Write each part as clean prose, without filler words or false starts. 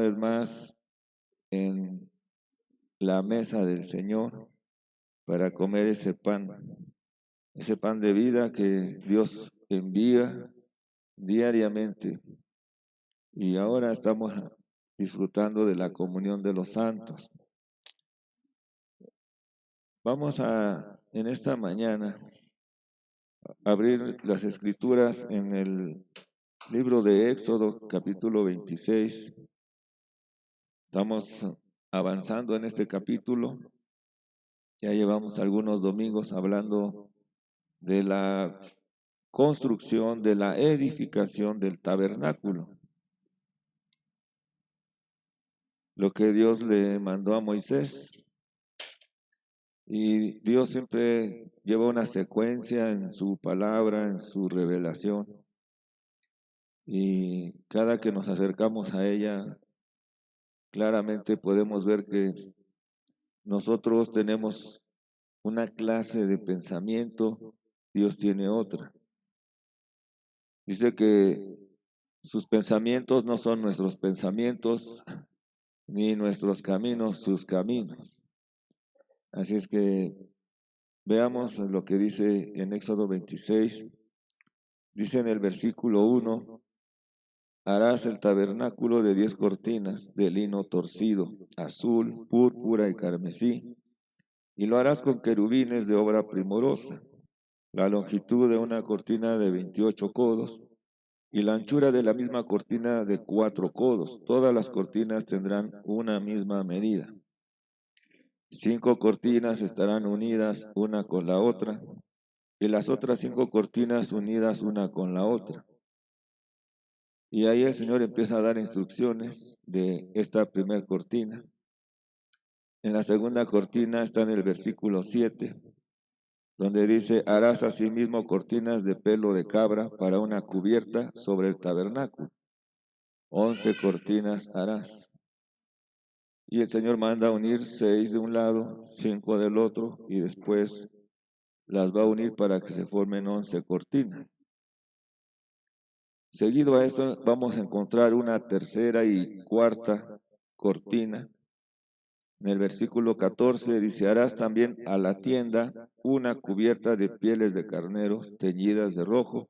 vez más en la mesa del Señor para comer ese pan de vida que Dios envía diariamente. Y ahora estamos disfrutando de la comunión de los santos. Vamos en esta mañana, abrir las escrituras en el libro de Éxodo, capítulo 26. Estamos avanzando en este capítulo. Ya llevamos algunos domingos hablando de la construcción, de la edificación del tabernáculo. Lo que Dios le mandó a Moisés. Y Dios siempre lleva una secuencia en su palabra, en su revelación. Y cada que nos acercamos a ella, claramente podemos ver que nosotros tenemos una clase de pensamiento, Dios tiene otra. Dice que sus pensamientos no son nuestros pensamientos, ni nuestros caminos sus caminos. Así es que veamos lo que dice en Éxodo 26. Dice en el versículo 1, harás el tabernáculo de 10 cortinas de lino torcido, azul, púrpura y carmesí, y lo harás con querubines de obra primorosa. La longitud de una cortina de 28 codos, y la anchura de la misma cortina de 4 codos. Todas las cortinas tendrán una misma medida. 5 cortinas estarán unidas una con la otra, y las otras 5 cortinas unidas una con la otra. Y ahí el Señor empieza a dar instrucciones de esta primera cortina. En la segunda cortina está en el versículo 7, donde dice, harás asimismo cortinas de pelo de cabra para una cubierta sobre el tabernáculo. 11 cortinas harás. Y el Señor manda unir 6 de un lado, 5 del otro, y después las va a unir para que se formen 11 cortinas. Seguido a eso vamos a encontrar una tercera y cuarta cortina. En el versículo 14 dice, harás también a la tienda una cubierta de pieles de carneros teñidas de rojo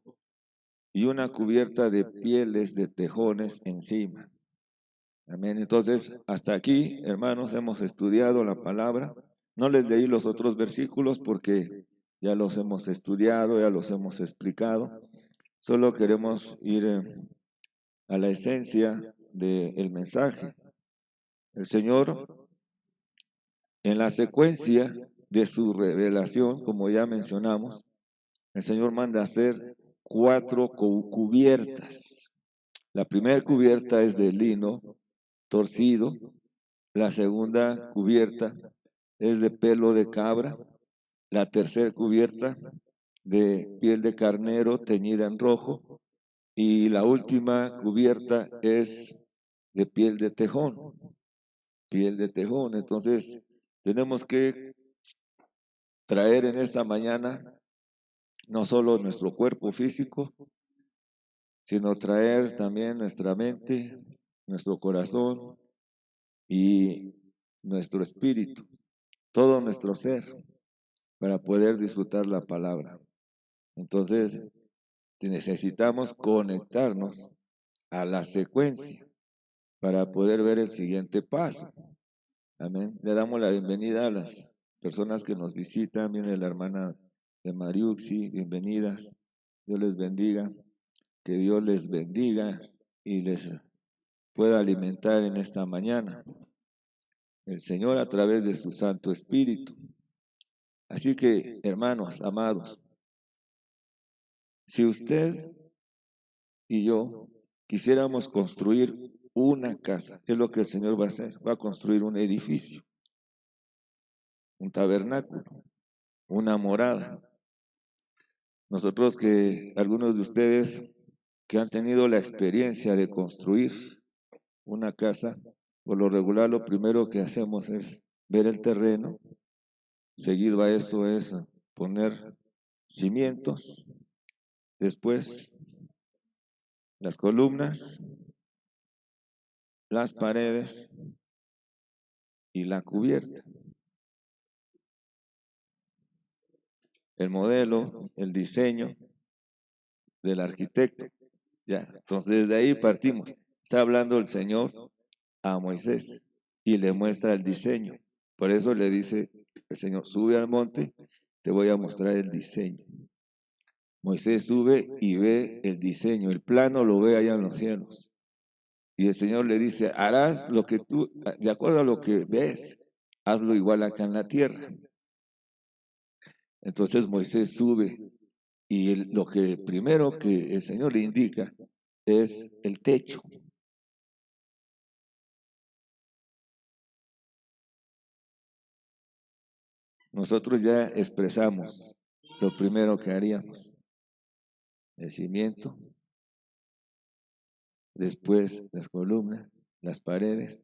y una cubierta de pieles de tejones encima. Amén. Entonces, hasta aquí, hermanos, hemos estudiado la palabra. No les leí los otros versículos porque ya los hemos estudiado, ya los hemos explicado. Solo queremos ir a la esencia del mensaje. El Señor, en la secuencia de su revelación, como ya mencionamos, el Señor manda hacer 4 cubiertas. La primera cubierta es de lino torcido, la segunda cubierta es de pelo de cabra, la tercera cubierta de piel de carnero teñida en rojo, y la última cubierta es de piel de tejón. Piel de tejón. Entonces, tenemos que traer en esta mañana no solo nuestro cuerpo físico, sino traer también nuestra mente, nuestro corazón y nuestro espíritu, todo nuestro ser, para poder disfrutar la palabra. Entonces, necesitamos conectarnos a la secuencia para poder ver el siguiente paso. Amén. Le damos la bienvenida a las personas que nos visitan. Viene la hermana de Mariuxi, bienvenidas. Dios les bendiga. Que Dios les bendiga y les pueda alimentar en esta mañana. El Señor a través de su Santo Espíritu. Así que, hermanos, amados, si usted y yo quisiéramos construir una casa, ¿qué es lo que el Señor va a hacer? Va a construir un edificio, un tabernáculo, una morada. Nosotros algunos de ustedes que han tenido la experiencia de construir una casa, por lo regular lo primero que hacemos es ver el terreno, seguido a eso es poner cimientos, después las columnas, las paredes y la cubierta. El modelo, el diseño del arquitecto. Ya, entonces desde ahí partimos. Está hablando el Señor a Moisés y le muestra el diseño. Por eso le dice el Señor, sube al monte, te voy a mostrar el diseño. Moisés sube y ve el diseño, el plano lo ve allá en los cielos. Y el Señor le dice, harás lo que tú, de acuerdo a lo que ves, hazlo igual acá en la tierra. Entonces Moisés sube y lo que primero que el Señor le indica es el techo. Nosotros ya expresamos lo primero que haríamos, el cimiento, después las columnas, las paredes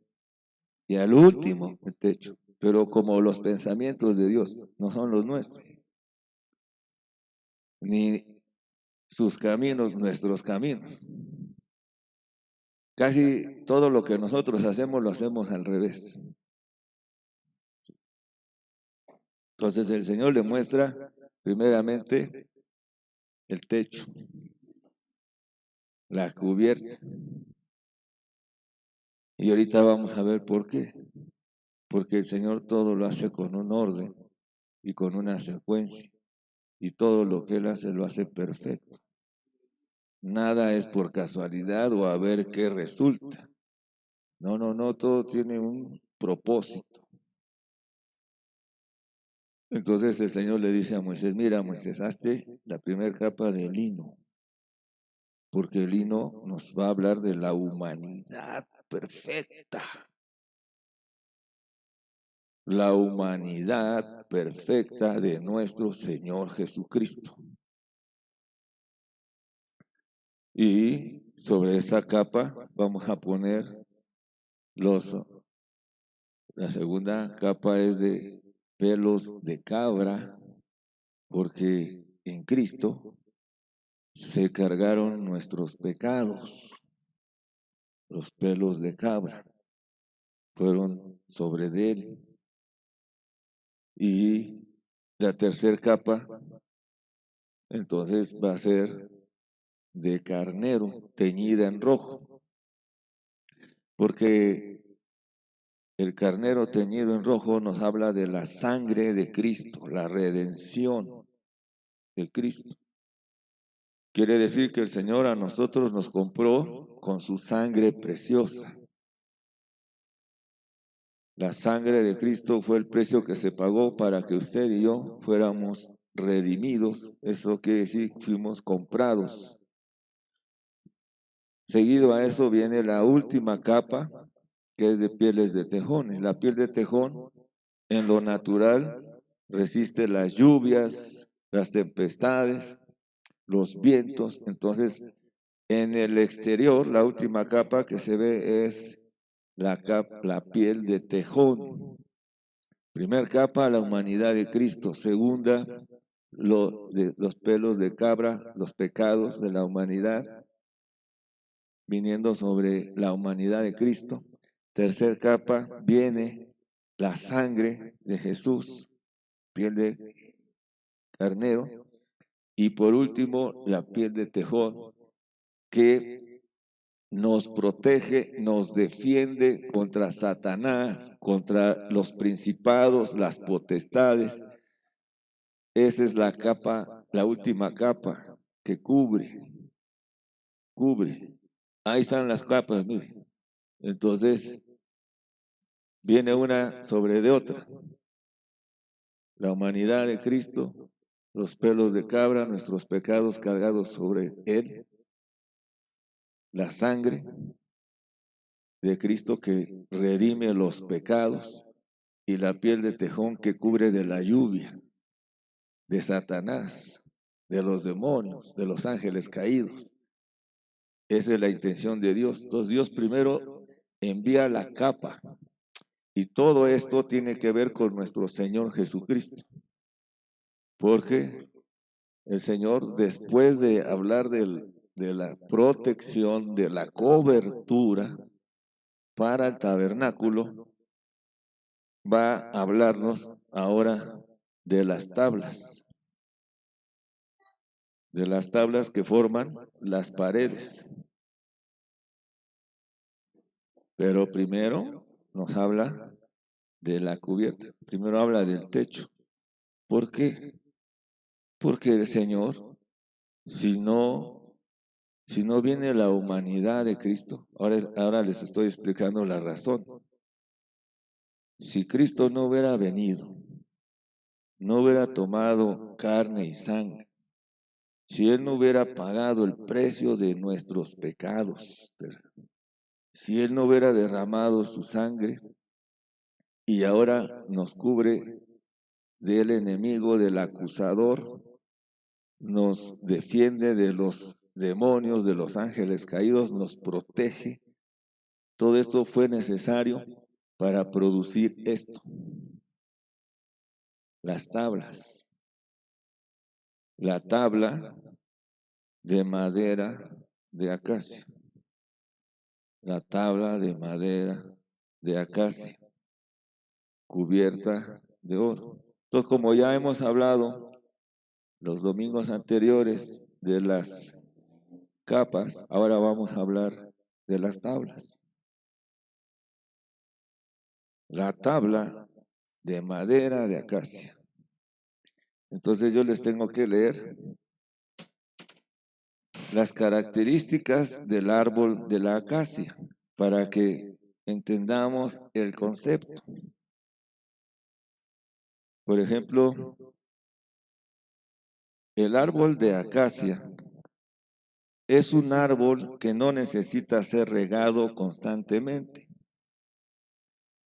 y al último el techo. Pero como los pensamientos de Dios no son los nuestros, ni sus caminos nuestros caminos. Casi todo lo que nosotros hacemos lo hacemos al revés. Entonces el Señor le muestra primeramente el techo, la cubierta. Y ahorita vamos a ver por qué. Porque el Señor todo lo hace con un orden y con una secuencia. Y todo lo que Él hace lo hace perfecto. Nada es por casualidad o a ver qué resulta. No, todo tiene un propósito. Entonces el Señor le dice a Moisés, mira Moisés, hazte la primera capa de lino, porque el lino nos va a hablar de la humanidad perfecta. La humanidad perfecta de nuestro Señor Jesucristo. Y sobre esa capa vamos a poner la segunda capa es de pelos de cabra, porque en Cristo se cargaron nuestros pecados. Los pelos de cabra fueron sobre de él. Y la tercera capa, entonces va a ser de carnero teñida en rojo, porque el carnero teñido en rojo nos habla de la sangre de Cristo, la redención de Cristo. Quiere decir que el Señor a nosotros nos compró con su sangre preciosa. La sangre de Cristo fue el precio que se pagó para que usted y yo fuéramos redimidos. Eso quiere decir que fuimos comprados. Seguido a eso viene la última capa, que es de pieles de tejones. La piel de tejón, en lo natural, resiste las lluvias, las tempestades, los vientos. Entonces, en el exterior, la última capa que se ve es la piel de tejón. Primer capa, la humanidad de Cristo. Segunda, los pelos de cabra, los pecados de la humanidad, viniendo sobre la humanidad de Cristo. Tercer capa, viene la sangre de Jesús, piel de carnero. Y por último, la piel de tejón, que nos protege, nos defiende contra Satanás, contra los principados, las potestades. Esa es la capa, la última capa que cubre. Ahí están las capas, mire. Entonces, viene una sobre de otra. La humanidad de Cristo, los pelos de cabra, nuestros pecados cargados sobre Él, la sangre de Cristo que redime los pecados y la piel de tejón que cubre de la lluvia, de Satanás, de los demonios, de los ángeles caídos. Esa es la intención de Dios. Entonces Dios primero envía la capa y todo esto tiene que ver con nuestro Señor Jesucristo. Porque el Señor, después de hablar de la protección, de la cobertura, para el tabernáculo, va a hablarnos ahora de las tablas que forman las paredes. Pero primero nos habla de la cubierta, primero habla del techo. ¿Por qué? Porque el Señor, si no viene la humanidad de Cristo, ahora les estoy explicando la razón. Si Cristo no hubiera venido, no hubiera tomado carne y sangre, si Él no hubiera pagado el precio de nuestros pecados, si Él no hubiera derramado su sangre y ahora nos cubre del enemigo, del acusador, nos defiende de los demonios, de los ángeles caídos, nos protege. Todo esto fue necesario para producir esto. Las tablas. La tabla de madera de acacia. La tabla de madera de acacia, cubierta de oro. Entonces, como ya hemos hablado los domingos anteriores de las capas, ahora vamos a hablar de las tablas. La tabla de madera de acacia. Entonces yo les tengo que leer las características del árbol de la acacia para que entendamos el concepto. Por ejemplo, el árbol de acacia es un árbol que no necesita ser regado constantemente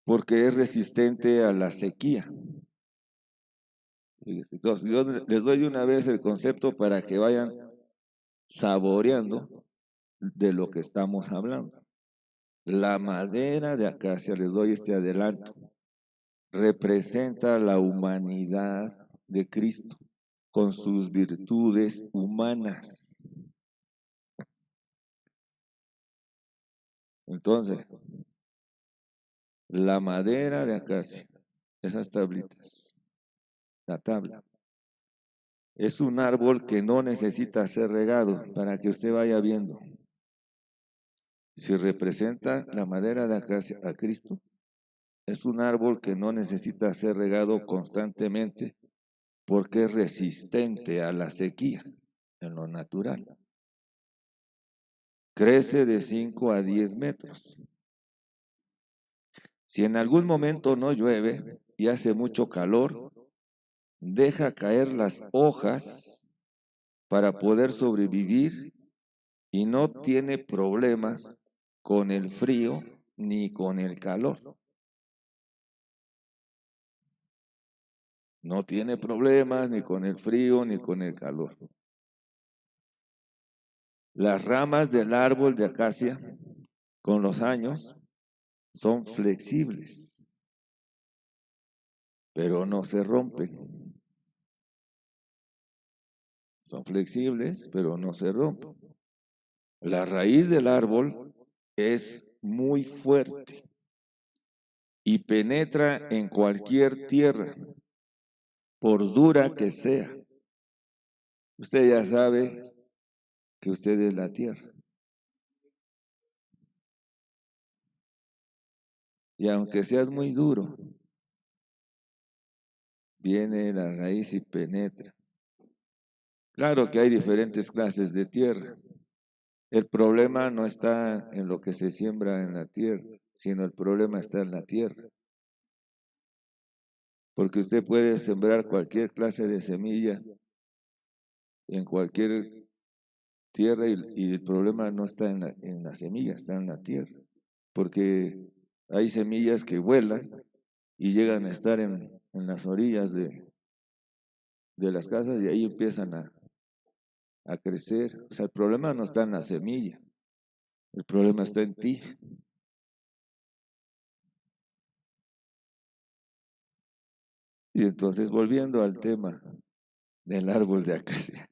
porque es resistente a la sequía. Entonces, yo les doy de una vez el concepto para que vayan saboreando de lo que estamos hablando. La madera de acacia, les doy este adelanto, representa la humanidad de Cristo con sus virtudes humanas. Entonces, la madera de acacia, esas tablitas, la tabla, es un árbol que no necesita ser regado para que usted vaya viendo. Si representa la madera de acacia a Cristo, es un árbol que no necesita ser regado constantemente porque es resistente a la sequía en lo natural. Crece de 5 a 10 metros. Si en algún momento no llueve y hace mucho calor, deja caer las hojas para poder sobrevivir y no tiene problemas con el frío ni con el calor. No tiene problemas ni con el frío ni con el calor. Las ramas del árbol de acacia, con los años, son flexibles, pero no se rompen. Son flexibles, pero no se rompen. La raíz del árbol es muy fuerte y penetra en cualquier tierra, por dura que sea. Usted ya sabe que usted es la tierra. Y aunque seas muy duro, viene la raíz y penetra. Claro que hay diferentes clases de tierra. El problema no está en lo que se siembra en la tierra, sino el problema está en la tierra. Porque usted puede sembrar cualquier clase de semilla en cualquier tierra y el problema no está en la semilla, está en la tierra. Porque hay semillas que vuelan y llegan a estar en las orillas de las casas y ahí empiezan a crecer. O sea, el problema no está en la semilla, el problema está en ti. Y entonces, volviendo al tema del árbol de acacia,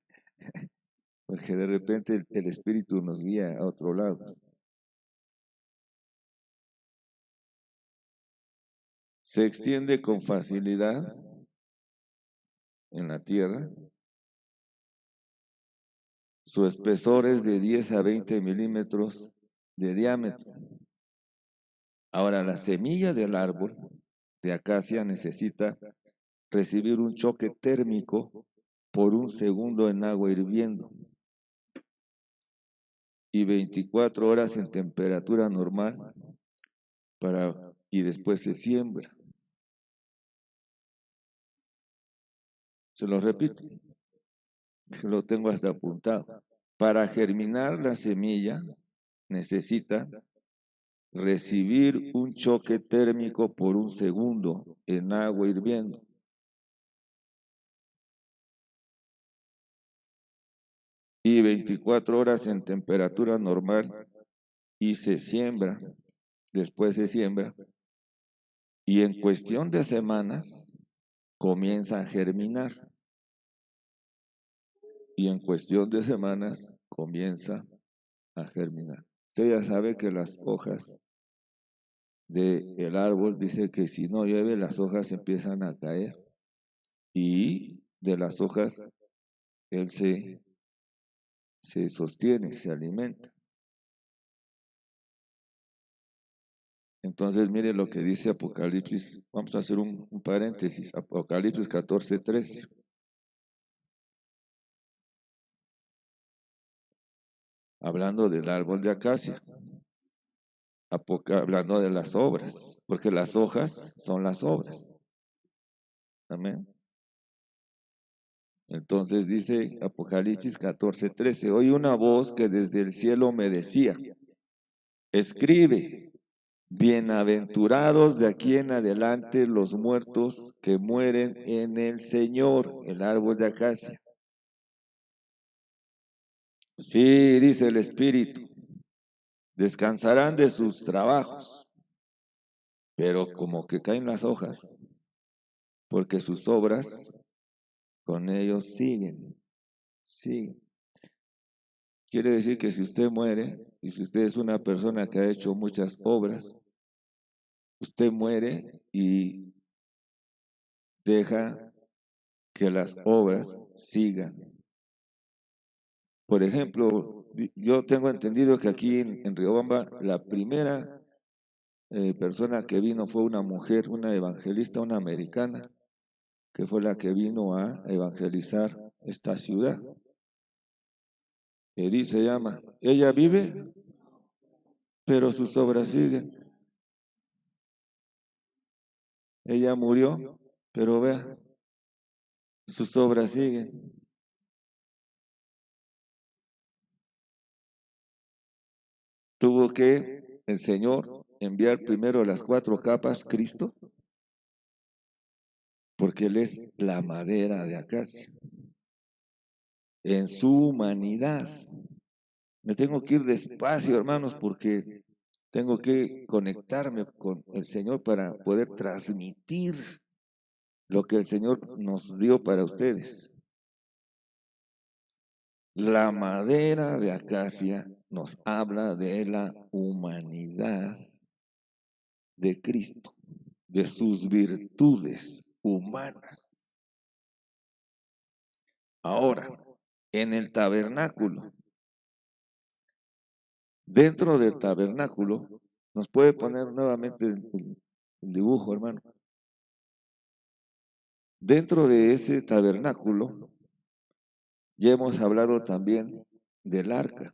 porque de repente el espíritu nos guía a otro lado. se extiende con facilidad en la tierra. Su espesor es de 10 a 20 milímetros de diámetro. Ahora, la semilla del árbol de acacia necesita recibir un choque térmico por un segundo en agua hirviendo y 24 horas en temperatura normal y después se siembra. Se lo repito, lo tengo hasta apuntado. Para germinar la semilla necesita recibir un choque térmico por un segundo en agua hirviendo y 24 horas en temperatura normal y se siembra, después se siembra y en cuestión de semanas comienza a germinar y en cuestión de semanas comienza a germinar. Usted ya sabe que las hojas del árbol dice que si no llueve las hojas empiezan a caer y de las hojas él se sostiene, se alimenta. Entonces mire lo que dice Apocalipsis, vamos a hacer un paréntesis, Apocalipsis 14:13. Hablando del árbol de acacia, hablando de las obras, porque las hojas son las obras. Amén. Entonces dice Apocalipsis 14:13, oí una voz que desde el cielo me decía, escribe, bienaventurados de aquí en adelante los muertos que mueren en el Señor, el árbol de acacia. Sí, dice el Espíritu, descansarán de sus trabajos, pero como que caen las hojas, porque sus obras con ellos siguen. Quiere decir que si usted muere, y si usted es una persona que ha hecho muchas obras, usted muere y deja que las obras sigan. Por ejemplo, yo tengo entendido que aquí en Riobamba la primera persona que vino fue una mujer, una evangelista, una americana, que fue la que vino a evangelizar esta ciudad. Edith se llama. Ella vive, pero sus obras siguen. Ella murió, pero vea, sus obras siguen. Tuvo que el Señor enviar primero las 4 capas, Cristo, porque Él es la madera de acacia. En su humanidad. Me tengo que ir despacio, hermanos, porque tengo que conectarme con el Señor para poder transmitir lo que el Señor nos dio para ustedes. La madera de acacia nos habla de la humanidad de Cristo, de sus virtudes humanas. Ahora, en el tabernáculo, dentro del tabernáculo, nos puede poner nuevamente el dibujo, hermano. Dentro de ese tabernáculo, ya hemos hablado también del arca.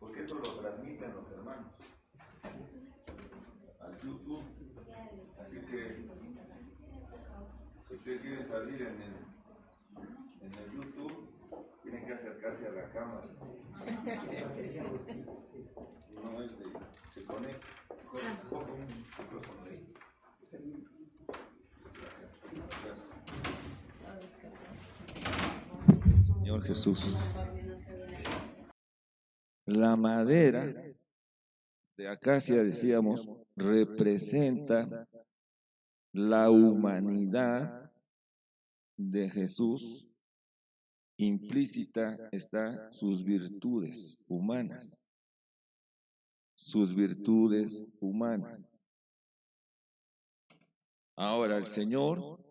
Porque esto lo transmiten los hermanos al YouTube. Así que si usted quiere salir en el YouTube, tiene que acercarse a la cámara. No, se conecta. Coge un micrófono ahí. Señor Jesús. La madera de acacia, decíamos, representa la humanidad de Jesús. Implícita está sus virtudes humanas. Sus virtudes humanas. Ahora el Señor,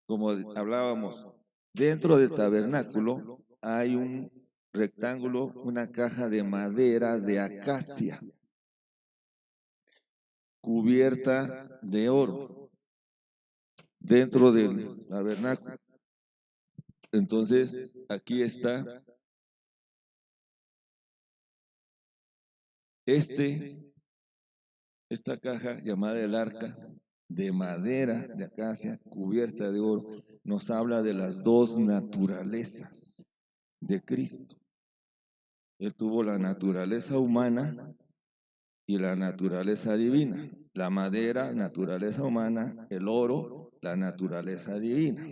como hablábamos, dentro del tabernáculo hay un rectángulo, una caja de madera de acacia, cubierta de oro, dentro del tabernáculo. Entonces, aquí está esta caja llamada el arca, de madera de acacia, cubierta de oro, nos habla de las dos naturalezas de Cristo. Él tuvo la naturaleza humana y la naturaleza divina. La madera, naturaleza humana; el oro, la naturaleza divina.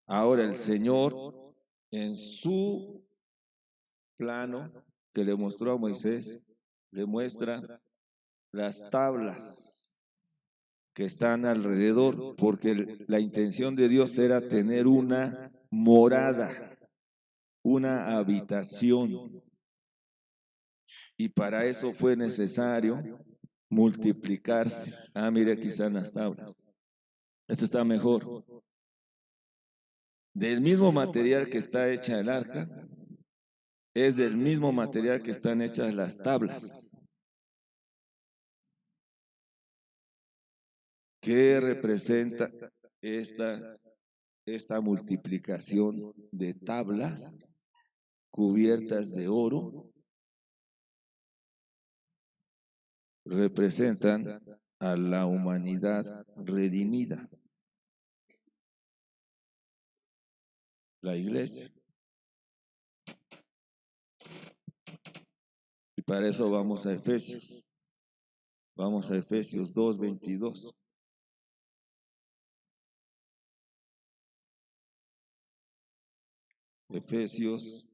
Ahora el Señor, en su plano que le mostró a Moisés, le muestra las tablas que están alrededor, porque la intención de Dios era tener una morada, una habitación, y para eso fue necesario multiplicarse. Mire, aquí están las tablas. Esta está mejor. Del mismo material que está hecha el arca, es del mismo material que están hechas las tablas. ¿Qué representa esta multiplicación de tablas cubiertas de oro? Representan a la humanidad redimida, la iglesia. Y para eso vamos a Efesios. Vamos a Efesios 2:22. Efesios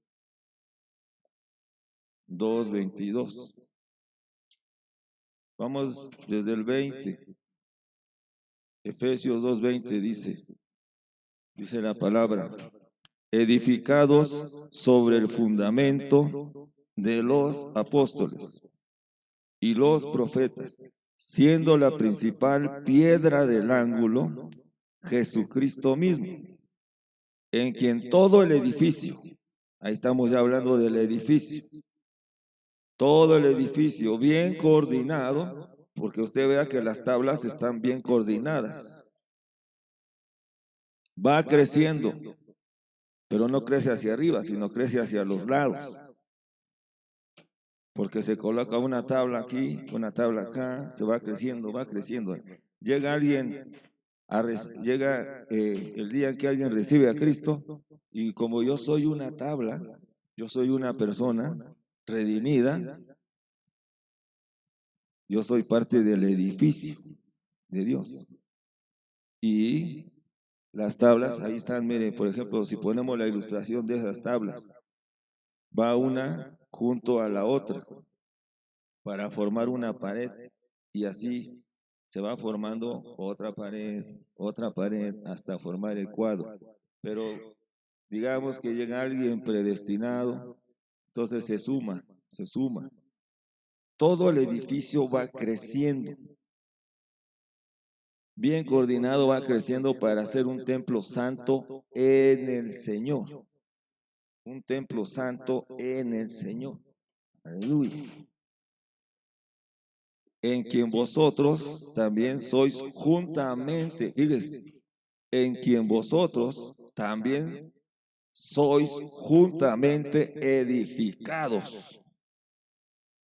2:22. Vamos desde el 20. Efesios 2:20 dice la palabra: edificados sobre el fundamento de los apóstoles y los profetas, siendo la principal piedra del ángulo Jesucristo mismo, en quien todo el edificio, ahí estamos ya hablando del edificio, todo el edificio bien coordinado, porque usted vea que las tablas están bien coordinadas, va creciendo, pero no crece hacia arriba, sino crece hacia los lados, porque se coloca una tabla aquí, una tabla acá, se va creciendo, va creciendo. Llega alguien, llega el día en que alguien recibe a Cristo, y como yo soy una tabla, yo soy una persona redimida, yo soy parte del edificio de Dios. Y las tablas, ahí están, mire, por ejemplo, si ponemos la ilustración de esas tablas, va una junto a la otra para formar una pared, y así se va formando otra pared, hasta formar el cuadro. Pero digamos que llega alguien predestinado, entonces se suma. Todo el edificio va creciendo, bien coordinado, va creciendo para hacer un templo santo en el Señor. Un templo santo en el Señor. Aleluya. En quien vosotros también sois juntamente, fíjese, en quien vosotros también sois juntamente edificados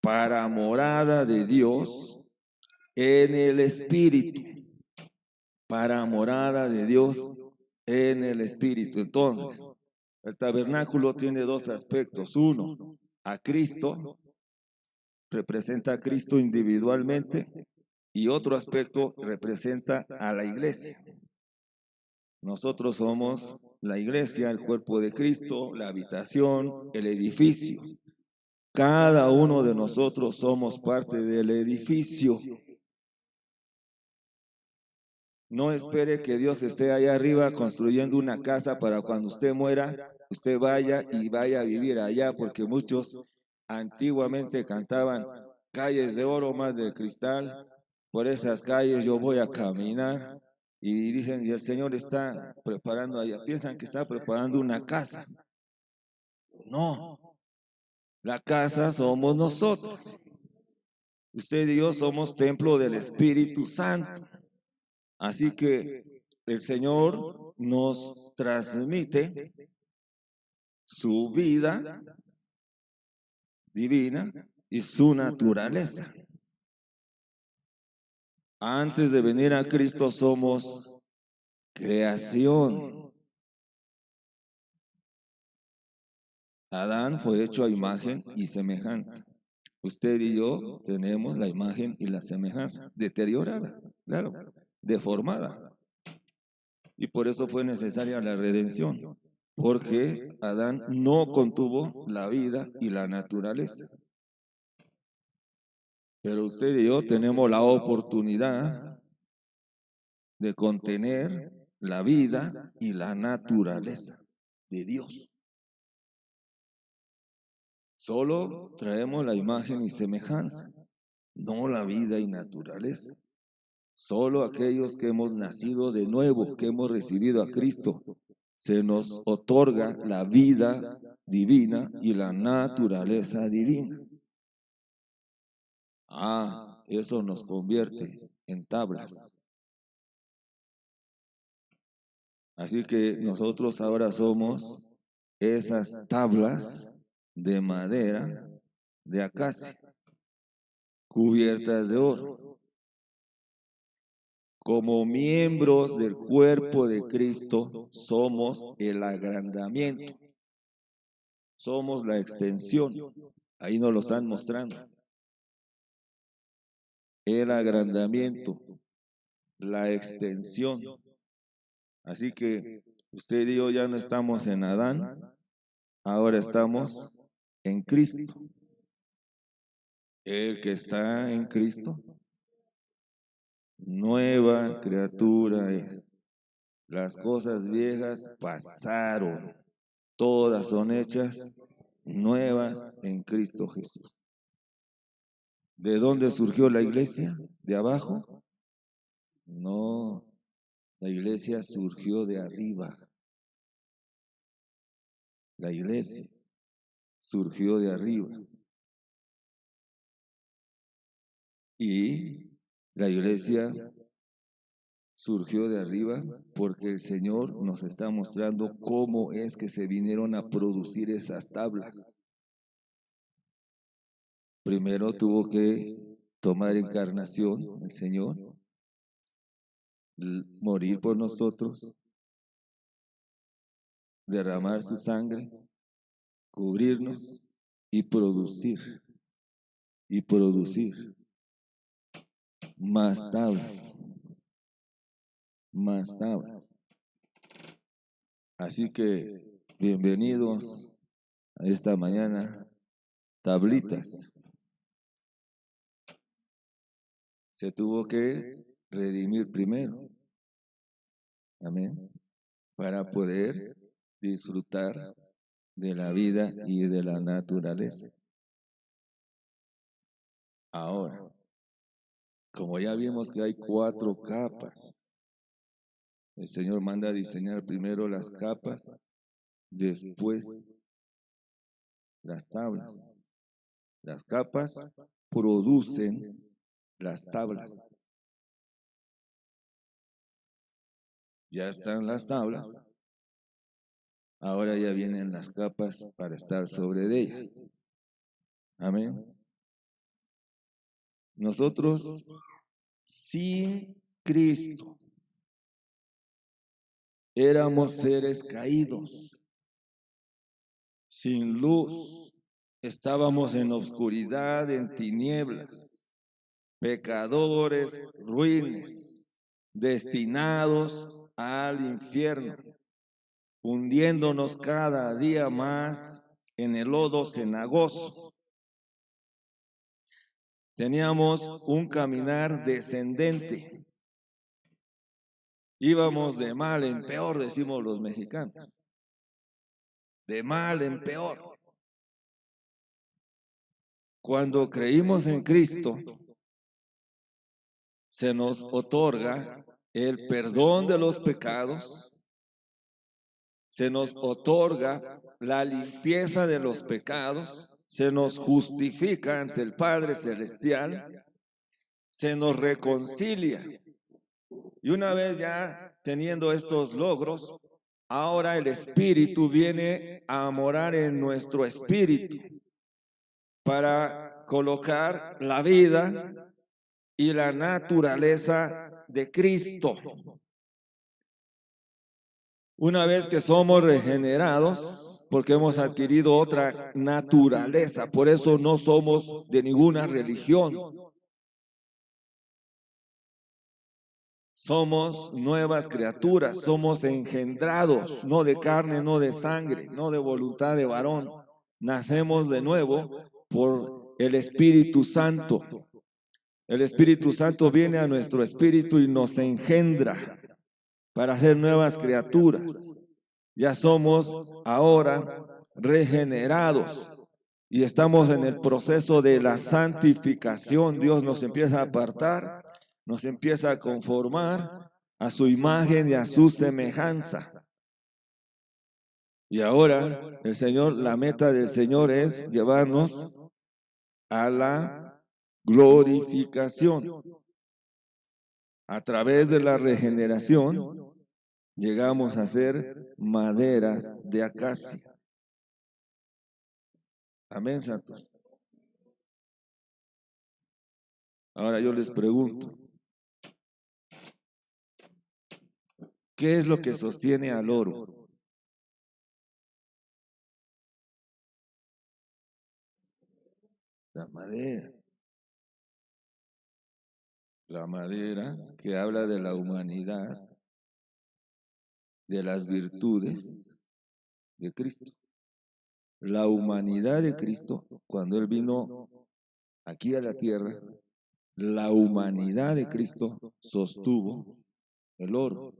para morada de Dios en el Espíritu. Para morada de Dios en el Espíritu. Entonces, el tabernáculo tiene dos aspectos. Uno, a Cristo, representa a Cristo individualmente, y otro aspecto representa a la iglesia. Nosotros somos la iglesia, el cuerpo de Cristo, la habitación, el edificio. Cada uno de nosotros somos parte del edificio. No espere que Dios esté allá arriba construyendo una casa para cuando usted muera, usted vaya y vaya a vivir allá, porque muchos antiguamente cantaban calles de oro, más de cristal, por esas calles yo voy a caminar, y dicen, y el Señor está preparando allá, piensan que está preparando una casa. No, la casa somos nosotros. Usted y yo somos templo del Espíritu Santo. Así que el Señor nos transmite su vida divina y su naturaleza. Antes de venir a Cristo somos creación. Adán fue hecho a imagen y semejanza. Usted y yo tenemos la imagen y la semejanza deteriorada, claro, deformada. Y por eso fue necesaria la redención, porque Adán no contuvo la vida y la naturaleza. Pero usted y yo tenemos la oportunidad de contener la vida y la naturaleza de Dios. Solo traemos la imagen y semejanza, no la vida y naturaleza. Solo aquellos que hemos nacido de nuevo, que hemos recibido a Cristo, se nos otorga la vida divina y la naturaleza divina. Eso nos convierte en tablas. Así que nosotros ahora somos esas tablas de madera de acacia, cubiertas de oro. Como miembros del cuerpo de Cristo, somos el agrandamiento. Somos la extensión. Ahí nos lo están mostrando. El agrandamiento, la extensión. Así que usted y yo ya no estamos en Adán, ahora estamos en Cristo. El que está en Cristo, nueva criatura es. Las cosas viejas pasaron, todas son hechas nuevas en Cristo Jesús. ¿De dónde surgió la iglesia? ¿De abajo? No, la iglesia surgió de arriba. La iglesia surgió de arriba. Y la iglesia surgió de arriba porque el Señor nos está mostrando cómo es que se vinieron a producir esas tablas. Primero tuvo que tomar encarnación el Señor, morir por nosotros, derramar su sangre, cubrirnos y producir más tablas, más tablas. Así que bienvenidos a esta mañana, tablitas. Se tuvo que redimir primero, amén, para poder disfrutar de la vida y de la naturaleza. Ahora, como ya vimos que hay 4 capas, el Señor manda a diseñar primero las capas, después las tablas. Las capas producen las tablas. Ya están las tablas, ahora ya vienen las capas para estar sobre ellas. Amén. Nosotros sin Cristo éramos seres caídos, sin luz, estábamos en oscuridad, en tinieblas, pecadores, ruines, destinados al infierno, hundiéndonos cada día más en el lodo cenagoso, teníamos un caminar descendente. Íbamos de mal en peor, decimos los mexicanos. De mal en peor. Cuando creímos en Cristo, se nos otorga el perdón de los pecados, se nos otorga la limpieza de los pecados, se nos justifica ante el Padre Celestial, se nos reconcilia. Y una vez ya teniendo estos logros, ahora el Espíritu viene a morar en nuestro espíritu para colocar la vida y la naturaleza de Cristo. Una vez que somos regenerados, porque hemos adquirido otra naturaleza, por eso no somos de ninguna religión. Somos nuevas criaturas, somos engendrados, no de carne, no de sangre, no de voluntad de varón. Nacemos de nuevo por el Espíritu Santo. El Espíritu Santo viene a nuestro espíritu y nos engendra para ser nuevas criaturas. Ya somos ahora regenerados y estamos en el proceso de la santificación. Dios nos empieza a apartar, nos empieza a conformar a su imagen y a su semejanza. Y ahora el Señor, la meta del Señor es llevarnos a la glorificación. A través de la regeneración llegamos a ser maderas de acacia. Amén, santos. Ahora yo les pregunto, ¿qué es lo que sostiene al oro? La madera. La madera que habla de la humanidad, de las virtudes de Cristo. La humanidad de Cristo, cuando Él vino aquí a la tierra, la humanidad de Cristo sostuvo el oro,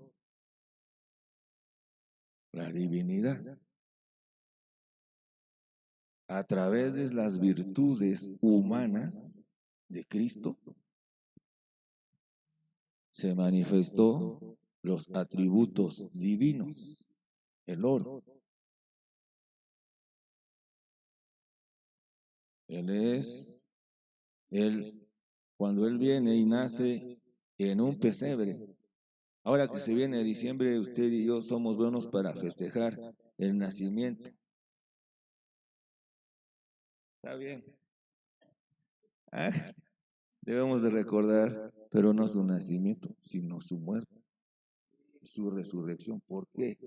la divinidad. A través de las virtudes humanas de Cristo se manifestó los atributos divinos, el oro. Cuando Él viene y nace en un pesebre. Ahora que se viene diciembre, usted y yo somos buenos para festejar el nacimiento. Está bien. Debemos de recordar, pero no su nacimiento, sino su muerte, su resurrección. ¿Por qué?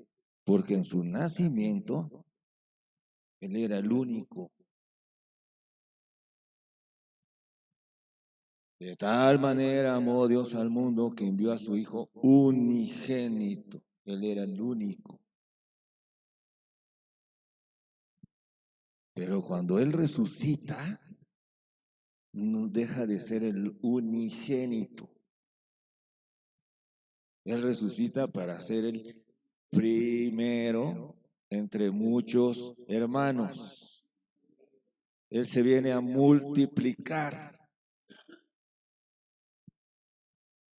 Porque en su nacimiento, Él era el único. De tal manera amó Dios al mundo que envió a su Hijo unigénito. Él era el único. Pero cuando Él resucita, no deja de ser el unigénito. Él resucita para ser el primero entre muchos hermanos. Él se viene a multiplicar.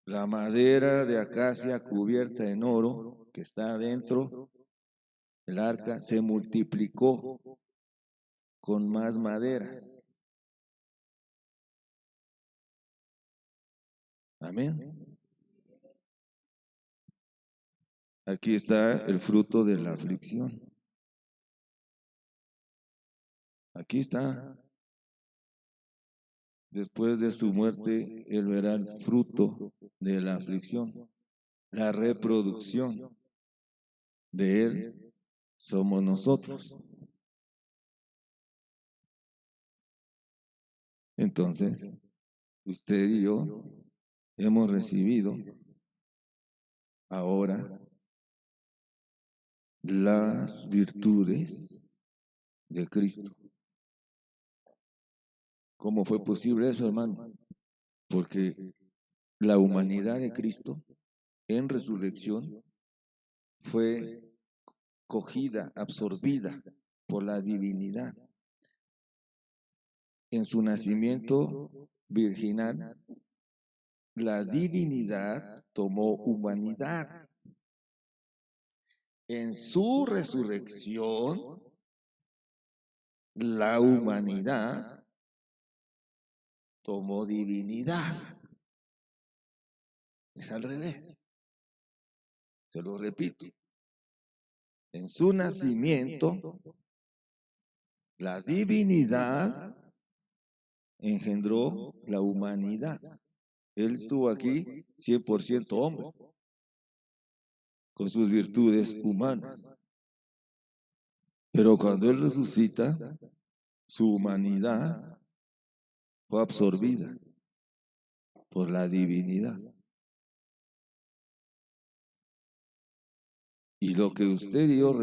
La madera de acacia cubierta en oro que está adentro del arca se multiplicó con más maderas. Amén. Aquí está el fruto de la aflicción. Aquí está. Después de su muerte, Él verá el fruto de la aflicción. La reproducción de Él somos nosotros. Entonces, usted y yo hemos recibido ahora las virtudes de Cristo. ¿Cómo fue posible eso, hermano? Porque la humanidad de Cristo en resurrección fue cogida, absorbida por la divinidad. En su nacimiento virginal, la divinidad tomó humanidad. En su resurrección, la humanidad tomó divinidad. Es al revés. Se lo repito. En su nacimiento, la divinidad engendró la humanidad. Él estuvo aquí 100% hombre, con sus virtudes humanas. Pero cuando Él resucita, su humanidad fue absorbida por la divinidad. Y lo que usted y yo,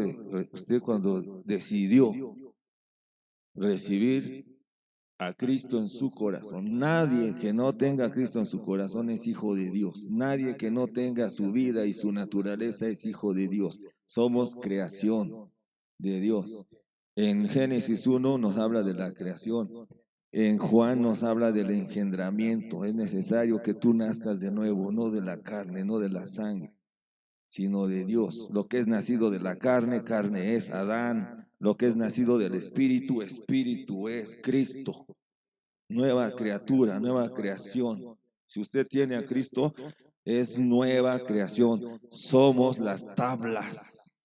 usted cuando decidió recibir a Cristo en su corazón, nadie que no tenga a Cristo en su corazón es hijo de Dios. Nadie que no tenga su vida y su naturaleza es hijo de Dios. Somos creación de Dios. En Génesis 1 nos habla de la creación. En Juan nos habla del engendramiento. Es necesario que tú nazcas de nuevo, no de la carne, no de la sangre, sino de Dios. Lo que es nacido de la carne, carne es Adán. Lo que es nacido del Espíritu, Espíritu es Cristo. Nueva criatura, nueva creación. Si usted tiene a Cristo, es nueva creación. Somos las tablas.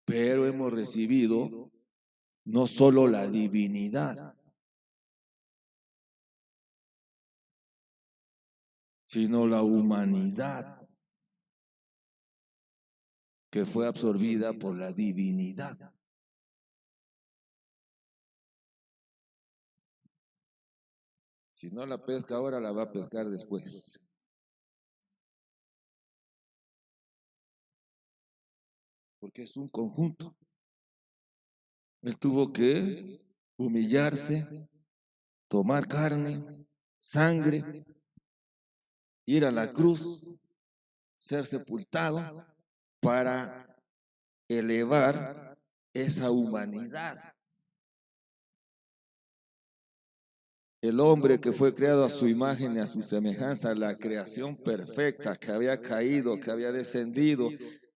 Pero hemos recibido no solo la divinidad, sino la humanidad que fue absorbida por la divinidad. Si no la pesca ahora, la va a pescar después. Porque es un conjunto. Él tuvo que humillarse, tomar carne, sangre, ir a la cruz, ser sepultado para elevar esa humanidad. El hombre que fue creado a su imagen y a su semejanza, la creación perfecta que había caído, que había descendido,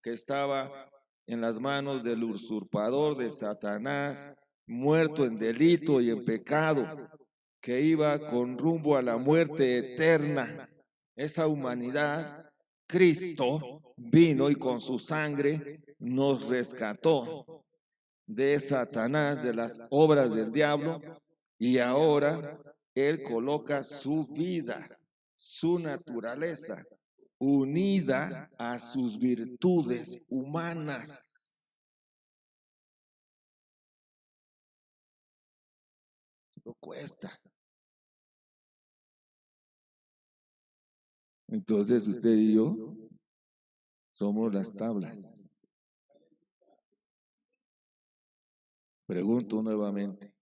que estaba en las manos del usurpador de Satanás, muerto en delito y en pecado, que iba con rumbo a la muerte eterna. Esa humanidad, Cristo vino y con su sangre nos rescató de Satanás, de las obras del diablo, y ahora Él coloca su vida, su naturaleza, unida a sus virtudes humanas. Esto cuesta. Entonces usted y yo somos las tablas. Pregunto nuevamente,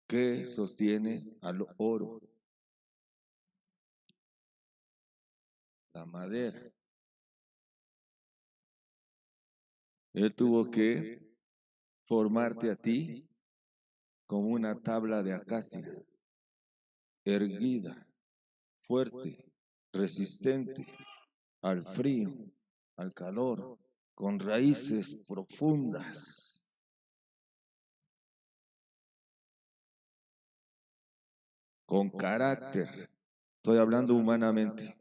¿qué sostiene al oro? La madera. Él tuvo que formarte a ti como una tabla de acacia, erguida, fuerte, resistente al frío, al calor, con raíces profundas. Con carácter. Estoy hablando humanamente.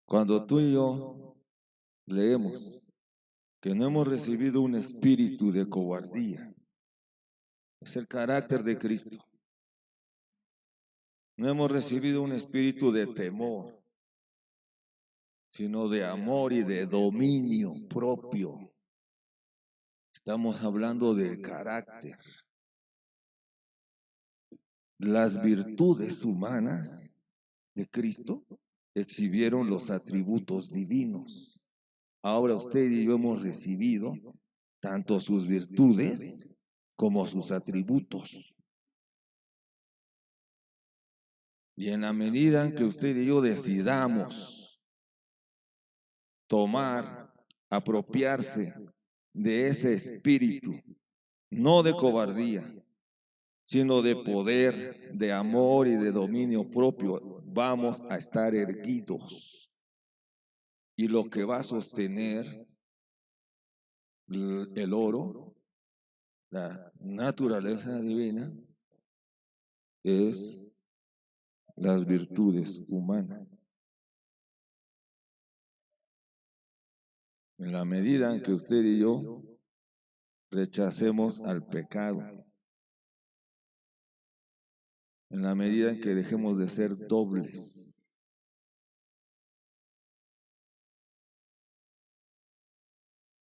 Cuando tú y yo leemos que no hemos recibido un espíritu de cobardía, es el carácter de Cristo. No hemos recibido un espíritu de temor, sino de amor y de dominio propio. Estamos hablando del carácter. Las virtudes humanas de Cristo exhibieron los atributos divinos. Ahora usted y yo hemos recibido tanto sus virtudes como sus atributos. Y en la medida en que usted y yo decidamos tomar, apropiarse de ese espíritu, no de cobardía, sino de poder, de amor y de dominio propio, vamos a estar erguidos. Y lo que va a sostener el oro, la naturaleza divina, es las virtudes humanas. En la medida en que usted y yo rechacemos al pecado, en la medida en que dejemos de ser dobles,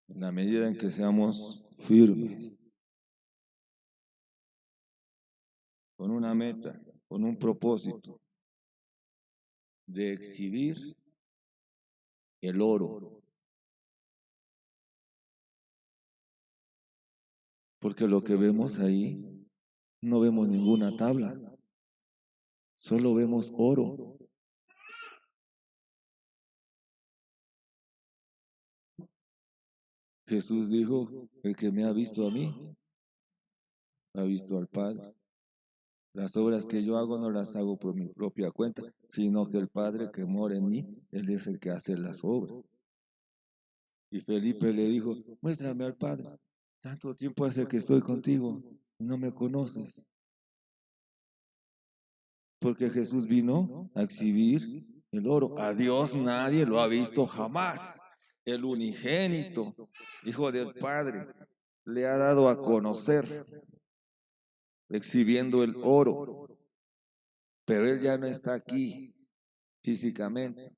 en la medida en que seamos firmes, con una meta, con un propósito de exhibir el oro. Porque lo que vemos ahí, no vemos ninguna tabla, solo vemos oro. Jesús dijo, el que me ha visto a mí, ha visto al Padre. Las obras que yo hago no las hago por mi propia cuenta, sino que el Padre que mora en mí, Él es el que hace las obras. Y Felipe le dijo, muéstrame al Padre. Tanto tiempo hace que estoy contigo y no me conoces. Porque Jesús vino a exhibir el oro. A Dios nadie lo ha visto jamás. El unigénito, Hijo del Padre, le ha dado a conocer, exhibiendo el oro. Pero Él ya no está aquí físicamente.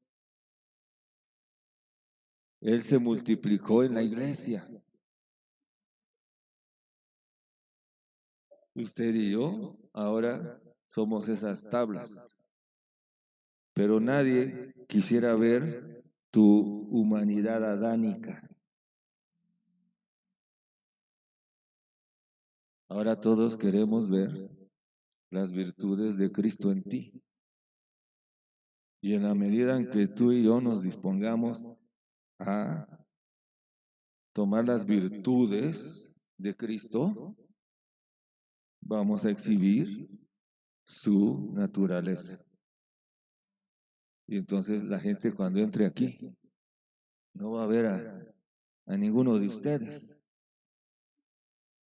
Él se multiplicó en la iglesia. Usted y yo ahora somos esas tablas. Pero nadie quisiera ver tu humanidad adánica. Ahora todos queremos ver las virtudes de Cristo en ti. Y en la medida en que tú y yo nos dispongamos a tomar las virtudes de Cristo, vamos a exhibir su naturaleza. Y entonces la gente cuando entre aquí no va a ver a ninguno de ustedes,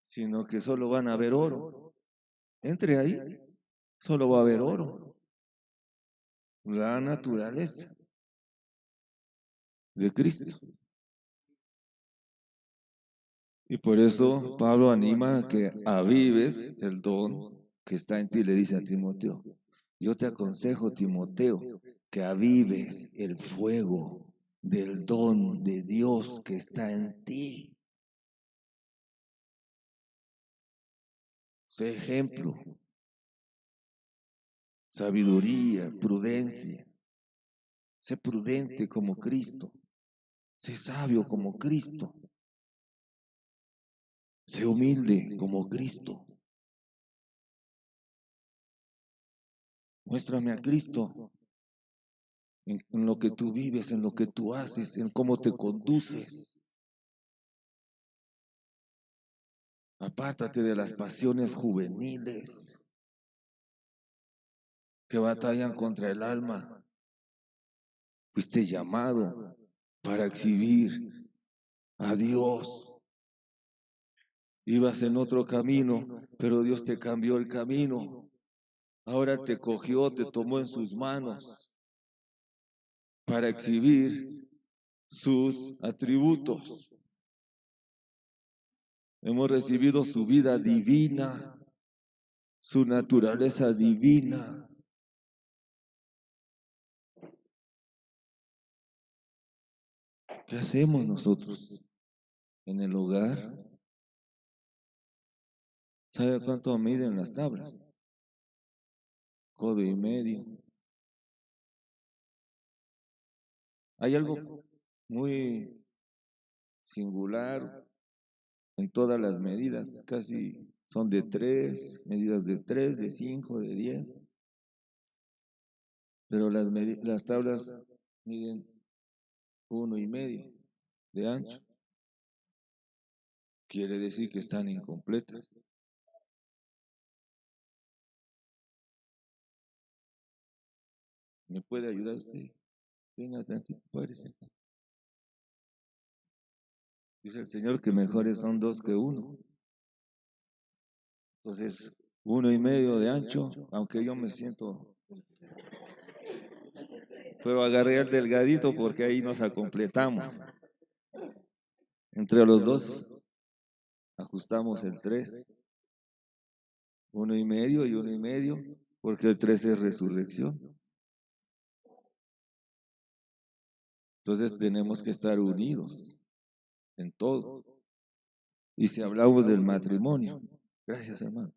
sino que solo van a ver oro. Entre ahí, solo va a haber oro. La naturaleza de Cristo. Y por eso Pablo anima a que avives el don que está en ti, le dice a Timoteo. Yo te aconsejo, Timoteo, que avives el fuego del don de Dios que está en ti. Sé ejemplo, sabiduría, prudencia. Sé prudente como Cristo. Sé sabio como Cristo. Sé humilde como Cristo. Muéstrame a Cristo en lo que tú vives, en lo que tú haces, en cómo te conduces. Apártate de las pasiones juveniles que batallan contra el alma. Fuiste llamado para exhibir a Dios. Ibas en otro camino, pero Dios te cambió el camino. Ahora te cogió, te tomó en sus manos para exhibir sus atributos. Hemos recibido su vida divina, su naturaleza divina. ¿Qué hacemos nosotros en el hogar? ¿Sabe cuánto miden las tablas? Codo y medio. Hay algo muy singular en todas las medidas, casi son de 3, medidas de 3, de 5, de 10, pero las tablas miden 1,5 de ancho. Quiere decir que están incompletas. ¿Me puede ayudar usted? Venga tantito, párese acá. Dice el Señor que mejores son 2 que 1. Entonces, 1,5 de ancho, aunque yo me siento, pero agarré el delgadito porque ahí nos acompletamos. Entre los dos ajustamos el 3, 1,5 y 1,5, porque el 3 es resurrección. Entonces tenemos que estar unidos en todo. Y si hablamos del matrimonio, gracias hermano.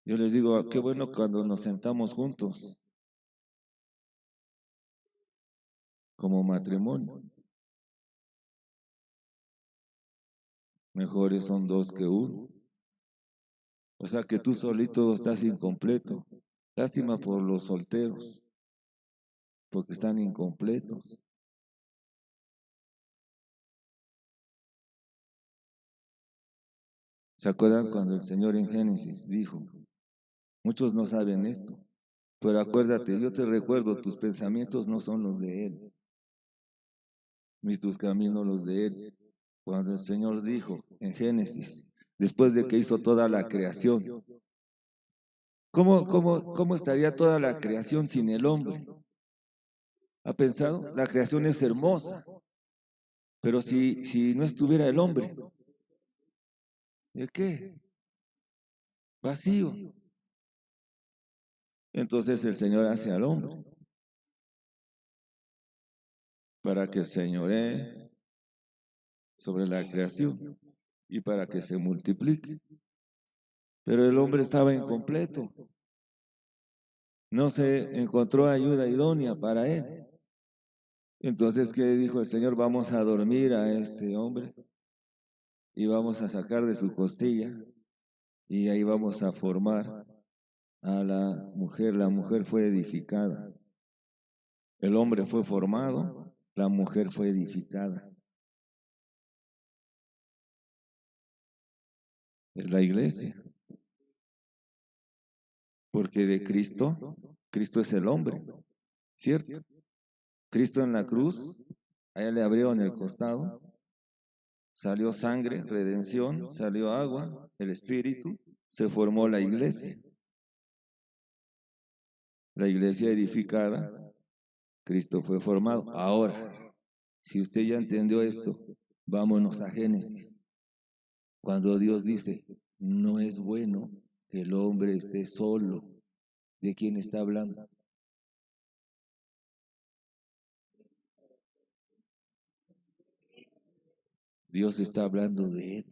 Yo les digo, qué bueno cuando nos sentamos juntos como matrimonio. Mejores son 2 que 1. O sea que tú solito estás incompleto. Lástima por los solteros, porque están incompletos. ¿Se acuerdan cuando el Señor en Génesis dijo, muchos no saben esto, pero acuérdate, yo te recuerdo, tus pensamientos no son los de Él, ni tus caminos los de Él? Cuando el Señor dijo en Génesis, después de que hizo toda la creación, ¿cómo estaría toda la creación sin el hombre? ¿Ha pensado? La creación es hermosa, pero si no estuviera el hombre, ¿de qué? Vacío. Entonces el Señor hace al hombre para que señoree sobre la creación y para que se multiplique. Pero el hombre estaba incompleto. No se encontró ayuda idónea para él. Entonces, ¿qué dijo el Señor? Vamos a dormir a este hombre y vamos a sacar de su costilla y ahí vamos a formar a la mujer. La mujer fue edificada. El hombre fue formado, la mujer fue edificada. Es la iglesia. Porque de Cristo, Cristo es el hombre, ¿cierto? Cristo en la cruz, a él le abrieron el costado, salió sangre, redención, salió agua, el Espíritu, se formó la iglesia. La iglesia edificada, Cristo fue formado. Ahora, si usted ya entendió esto, vámonos a Génesis. Cuando Dios dice, no es bueno que el hombre esté solo, ¿de quién está hablando? Dios está hablando de él.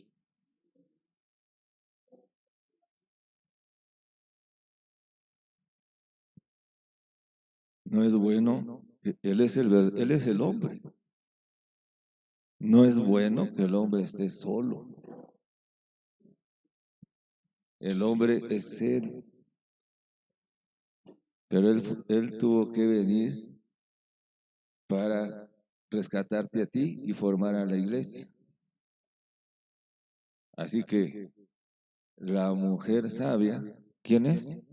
No es bueno, él es el hombre. No es bueno que el hombre esté solo. El hombre es él. Pero él tuvo que venir para rescatarte a ti y formar a la iglesia. Así que la mujer sabia, ¿quién es?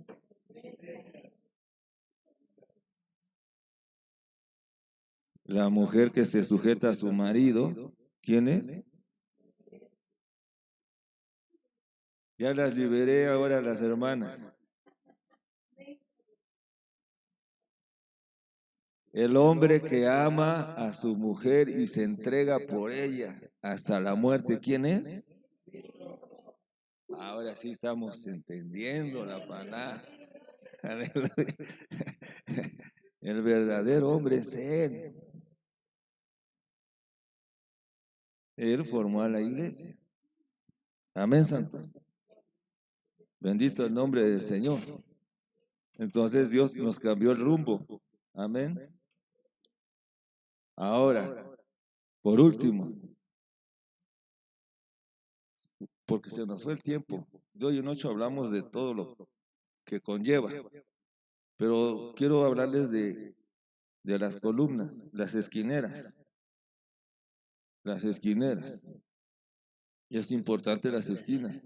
La mujer que se sujeta a su marido, ¿quién es? Ya las liberé ahora las hermanas. El hombre que ama a su mujer y se entrega por ella hasta la muerte, ¿quién es? Ahora sí estamos entendiendo la palabra. El verdadero hombre es Él. Él formó a la iglesia. Amén, santos. Bendito el nombre del Señor. Entonces Dios nos cambió el rumbo. Amén. Ahora, por último, porque se nos fue el tiempo. De hoy en ocho hablamos de todo lo que conlleva, pero quiero hablarles de las columnas, las esquineras. Las esquineras. Y es importante las esquinas,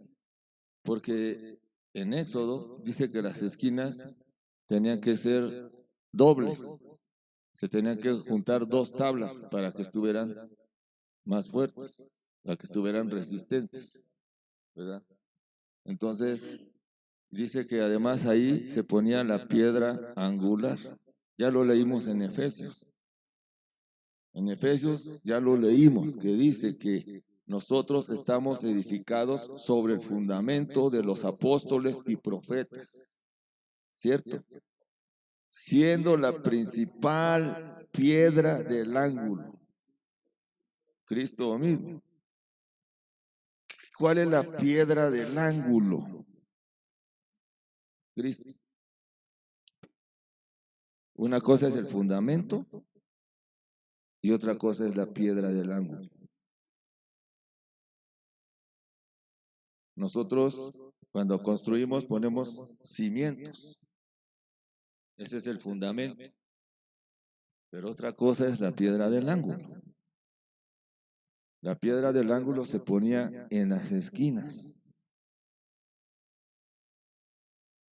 porque en Éxodo dice que las esquinas tenían que ser dobles. Se tenían que juntar dos tablas para que estuvieran más fuertes, para que estuvieran resistentes, ¿verdad? Entonces, dice que además ahí se ponía la piedra angular. Ya lo leímos en Efesios. En Efesios ya lo leímos, que dice que nosotros estamos edificados sobre el fundamento de los apóstoles y profetas, ¿cierto? Siendo la principal piedra del ángulo Cristo mismo. ¿Cuál es la piedra del ángulo? Cristo. Una cosa es el fundamento y otra cosa es la piedra del ángulo. Nosotros cuando construimos ponemos cimientos. Ese es el fundamento. Pero otra cosa es la piedra del ángulo. La piedra del ángulo se ponía en las esquinas.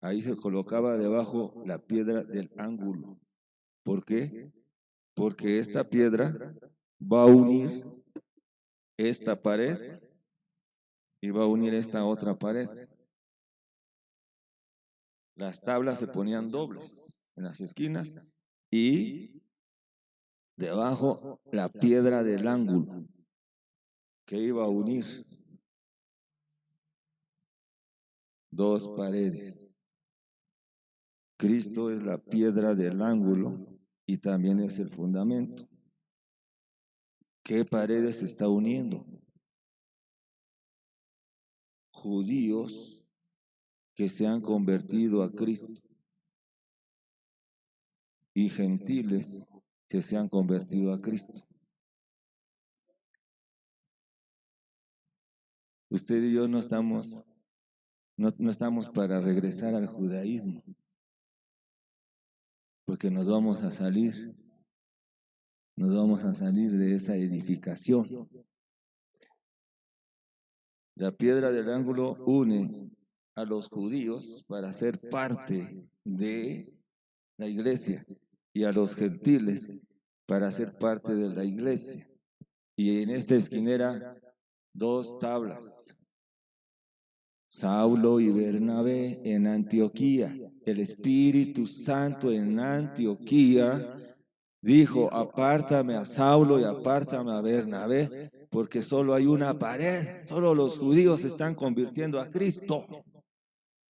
Ahí se colocaba debajo la piedra del ángulo. ¿Por qué? Porque esta piedra va a unir esta pared y va a unir esta otra pared. Las tablas se ponían dobles en las esquinas y debajo la piedra del ángulo que iba a unir dos paredes. Cristo es la piedra del ángulo y también es el fundamento. ¿Qué paredes se está uniendo? Judíos que se han convertido a Cristo y gentiles que se han convertido a Cristo. Usted y yo no estamos para regresar al judaísmo, porque nos vamos a salir de esa edificación. La piedra del ángulo une a los judíos para ser parte de la iglesia y a los gentiles para ser parte de la iglesia. Y en esta esquinera dos tablas. Saulo y Bernabé en Antioquía. El Espíritu Santo en Antioquía dijo: apártame a Saulo y apártame a Bernabé, porque solo hay una pared, solo los judíos se están convirtiendo a Cristo.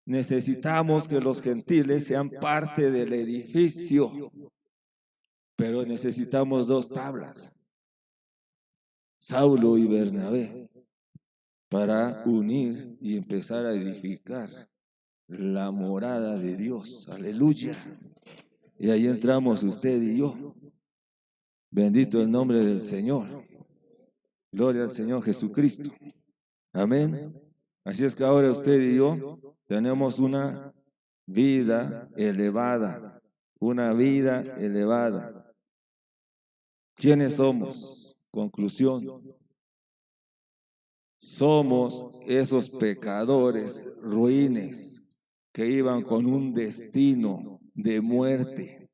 Necesitamos que los gentiles sean parte del edificio, pero necesitamos dos tablas, Saulo y Bernabé, para unir y empezar a edificar la morada de Dios. Aleluya. Y ahí entramos usted y yo. Bendito el nombre del Señor. Gloria al Señor Jesucristo. Amén. Así es que ahora usted y yo tenemos una vida elevada. Una vida elevada. ¿Quiénes somos? Conclusión. Somos esos pecadores ruines que iban con un destino de muerte,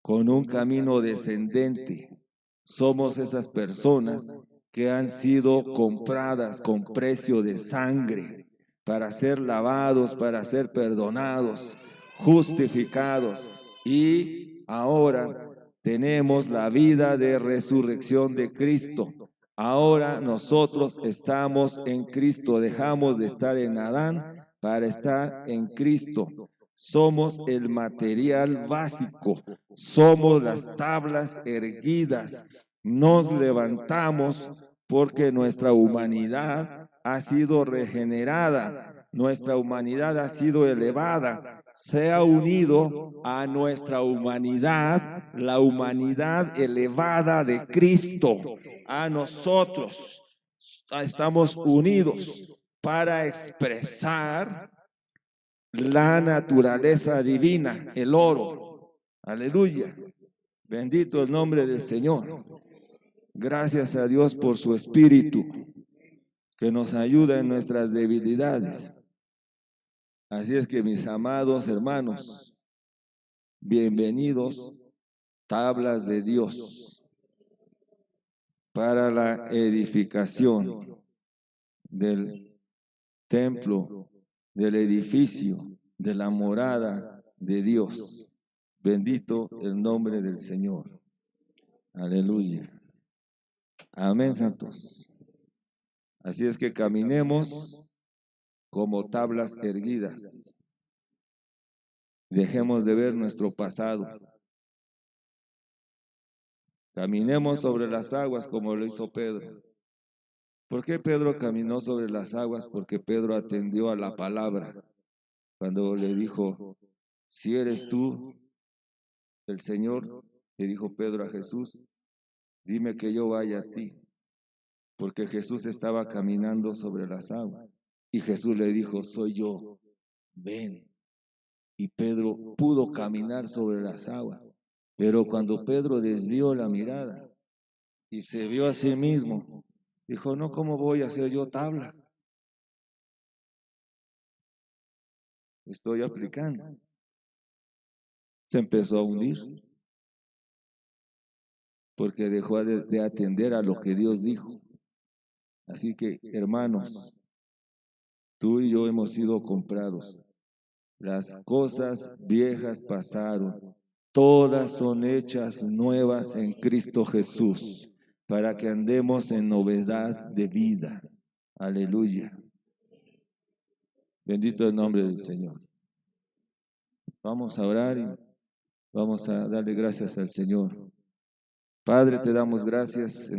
con un camino descendente. Somos esas personas que han sido compradas con precio de sangre para ser lavados, para ser perdonados, justificados, y ahora tenemos la vida de resurrección de Cristo. Ahora nosotros estamos en Cristo, dejamos de estar en Adán para estar en Cristo. Somos el material básico, somos las tablas erguidas. Nos levantamos porque nuestra humanidad ha sido regenerada, nuestra humanidad ha sido elevada. Se ha unido a nuestra humanidad, la humanidad elevada de Cristo, a nosotros. estamos unidos para expresar la naturaleza divina, el oro. Aleluya. Bendito el nombre del Señor. Gracias a Dios por su Espíritu que nos ayuda en nuestras debilidades. Así es que, mis amados hermanos, bienvenidos, tablas de Dios, para la edificación del templo, del edificio, de la morada de Dios. Bendito el nombre del Señor. Aleluya. Amén, santos. Así es que caminemos como tablas erguidas. Dejemos de ver nuestro pasado. Caminemos sobre las aguas como lo hizo Pedro. ¿Por qué Pedro caminó sobre las aguas? Porque Pedro atendió a la palabra. Cuando le dijo, si eres tú el Señor, le dijo Pedro a Jesús, dime que yo vaya a ti. Porque Jesús estaba caminando sobre las aguas. Y Jesús le dijo, soy yo, ven. Y Pedro pudo caminar sobre las aguas. Pero cuando Pedro desvió la mirada y se vio a sí mismo, dijo, no, ¿cómo voy a ser yo tabla? Estoy aplicando. Se empezó a hundir porque dejó de atender a lo que Dios dijo. Así que, hermanos, tú y yo hemos sido comprados. Las cosas viejas pasaron. Todas son hechas nuevas en Cristo Jesús, para que andemos en novedad de vida. Aleluya. Bendito el nombre del Señor. Vamos a orar y vamos a darle gracias al Señor. Padre, te damos gracias en